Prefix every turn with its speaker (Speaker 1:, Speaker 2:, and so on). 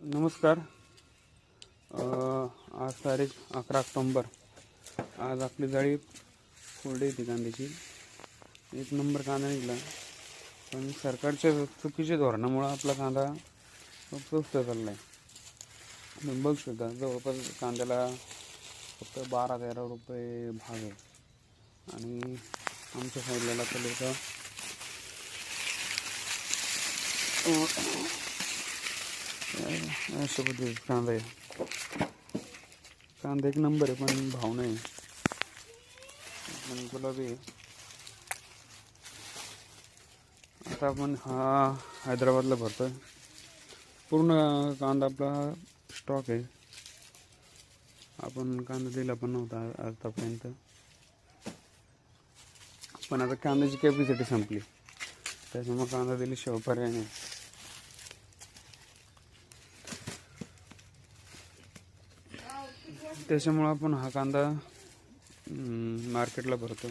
Speaker 1: नमस्कार. आज तारीख 11 ऑक्टोंबर. आज आपली जाळी कोरडी होती कांद्याची. 1 नंबर कांदा निघाला, पण सरकारच्या चुकीच्या धोरणामुळं आपला कांदा खूप स्वस्त चालला आहे. तुम्ही बघू शकता, जवळपास कांद्याला फक्त 12-13 रुपये भाव आहे. आणि आमच्या साईडला चालू होता अशा पद्धतीचा कांदा आहे. कांदा 1 नंबर आहे, पण भाव नाही. पण गुलाबी आहे. आता आपण हा हैदराबादला भरतोय. पूर्ण कांदा आपला स्टॉक आहे. आपण कांदा दिला पण नव्हता आतापर्यंत, पण आता कांद्याची कॅपॅसिटी संपली, त्याच्यामुळे कांदा दिल्याशिवाय पर्याय नाही. त्याच्यामुळं आपण हा कांदा मार्केटला भरतो.